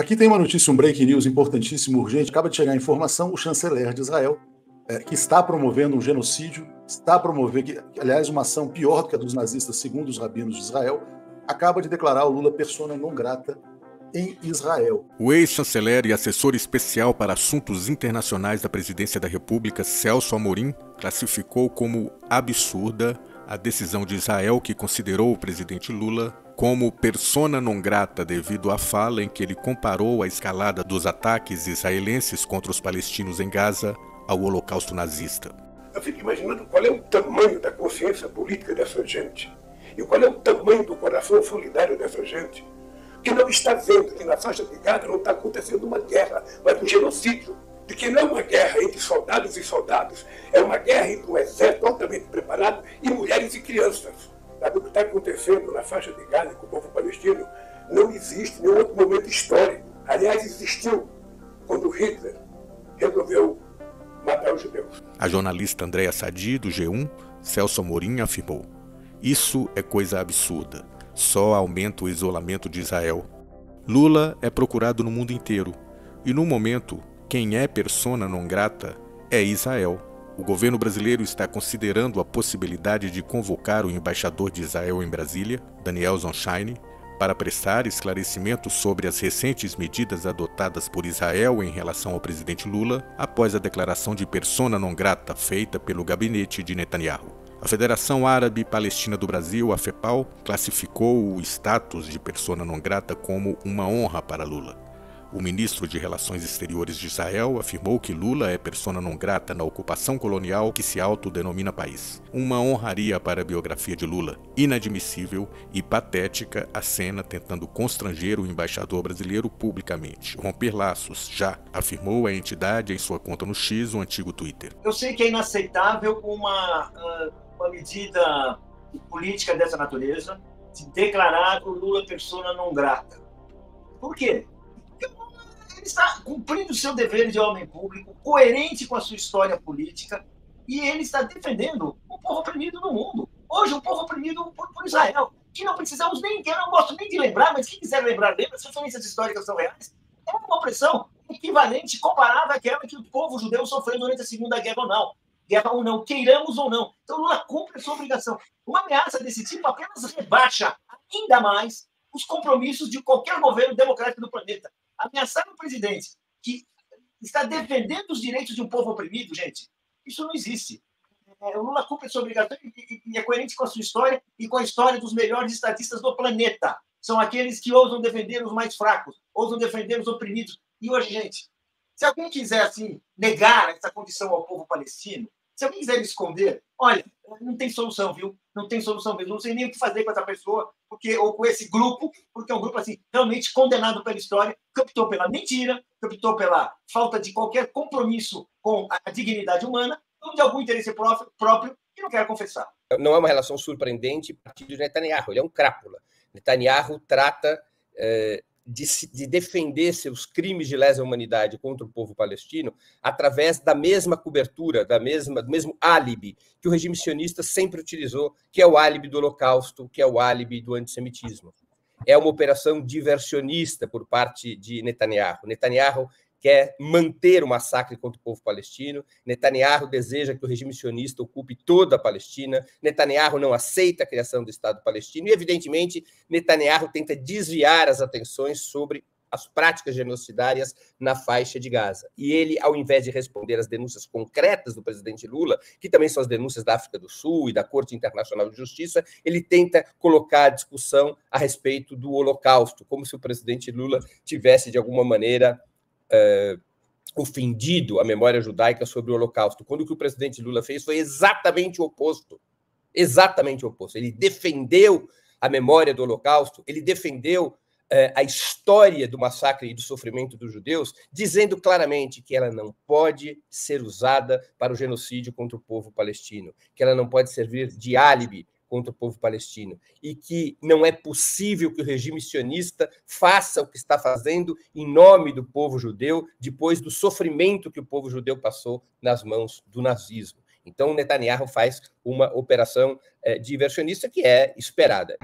Aqui tem uma notícia, um breaking news importantíssimo, urgente. Acaba de chegar a informação, o chanceler de Israel, que está promovendo um genocídio, está promovendo, aliás, uma ação pior do que a dos nazistas, segundo os rabinos de Israel, acaba de declarar o Lula persona non grata em Israel. O ex-chanceler e assessor especial para assuntos internacionais da Presidência da República, Celso Amorim, classificou como absurda a decisão de Israel, que considerou o presidente Lula como persona non grata devido à fala em que ele comparou a escalada dos ataques israelenses contra os palestinos em Gaza ao Holocausto nazista. Eu fico imaginando qual é o tamanho da consciência política dessa gente e qual é o tamanho do coração solidário dessa gente, que não está vendo que na faixa de Gaza não está acontecendo uma guerra, mas um genocídio, de que não é uma guerra entre soldados e soldados, é uma guerra entre um exército altamente preparado e mulheres e crianças. Sabe o que está acontecendo na faixa de Gaza com o povo palestino? Não existe nenhum outro momento histórico. Aliás, existiu quando Hitler resolveu matar os judeus. A jornalista Andréa Sadi, do G1, Celso Amorim, afirmou: "Isso é coisa absurda. Só aumenta o isolamento de Israel. Lula é procurado no mundo inteiro. E no momento, quem é persona non grata é Israel. O governo brasileiro está considerando a possibilidade de convocar o embaixador de Israel em Brasília, Daniel Zonshine, para prestar esclarecimentos sobre as recentes medidas adotadas por Israel em relação ao presidente Lula após a declaração de persona non grata feita pelo gabinete de Netanyahu. A Federação Árabe Palestina do Brasil, a FEPAL, classificou o status de persona non grata como uma honra para Lula. O ministro de Relações Exteriores de Israel afirmou que Lula é persona non grata na ocupação colonial que se autodenomina país. Uma honraria para a biografia de Lula. Inadmissível e patética a cena tentando constranger o embaixador brasileiro publicamente. Romper laços, já, afirmou a entidade em sua conta no X, o antigo Twitter. Eu sei que é inaceitável uma medida política dessa natureza de declarar o Lula persona non grata. Por quê? Ele está cumprindo o seu dever de homem público, coerente com a sua história política, e ele está defendendo o povo oprimido no mundo. Hoje, o povo oprimido por Israel, que não precisamos nem, que eu não gosto nem de lembrar, mas quem quiser lembrar, lembra, as referências históricas são reais, é uma opressão equivalente, comparável àquela que o povo judeu sofreu durante a Segunda Guerra ou não, queiramos ou não. Então, Lula cumpre a sua obrigação. Uma ameaça desse tipo apenas rebaixa ainda mais os compromissos de qualquer governo democrático do planeta. Ameaçar um presidente que está defendendo os direitos de um povo oprimido, gente, isso não existe. O Lula cumpre a sua obrigação e é coerente com a sua história e com a história dos melhores estadistas do planeta. São aqueles que ousam defender os mais fracos, ousam defender os oprimidos. E hoje, gente, se alguém quiser assim, negar essa condição ao povo palestino, se alguém quiser esconder, olha, não tem solução, viu? Não tem solução mesmo. Não sei nem o que fazer com essa pessoa, ou com esse grupo, porque é um grupo assim, realmente condenado pela história, que optou pela mentira, que optou pela falta de qualquer compromisso com a dignidade humana, ou de algum interesse próprio que não quer confessar. Não é uma relação surpreendente a partir de Netanyahu, ele é um crápula. Netanyahu trata de defender seus crimes de lesa humanidade contra o povo palestino através da mesma cobertura, do mesmo álibi que o regime sionista sempre utilizou, que é o álibi do Holocausto, que é o álibi do antissemitismo. É uma operação diversionista por parte de Netanyahu. Netanyahu quer manter o massacre contra o povo palestino. Netanyahu deseja que o regime sionista ocupe toda a Palestina. Netanyahu não aceita a criação do Estado palestino e, evidentemente, Netanyahu tenta desviar as atenções sobre as práticas genocidárias na faixa de Gaza. E ele, ao invés de responder às denúncias concretas do presidente Lula, que também são as denúncias da África do Sul e da Corte Internacional de Justiça, ele tenta colocar a discussão a respeito do Holocausto, como se o presidente Lula tivesse, de alguma maneira, ofendido a memória judaica sobre o Holocausto, quando o que o presidente Lula fez foi exatamente o oposto. Exatamente o oposto. Ele defendeu a memória do Holocausto, ele defendeu a história do massacre e do sofrimento dos judeus, dizendo claramente que ela não pode ser usada para o genocídio contra o povo palestino, que ela não pode servir de álibi contra o povo palestino, e que não é possível que o regime sionista faça o que está fazendo em nome do povo judeu, depois do sofrimento que o povo judeu passou nas mãos do nazismo. Então, Netanyahu faz uma operação diversionista que é esperada.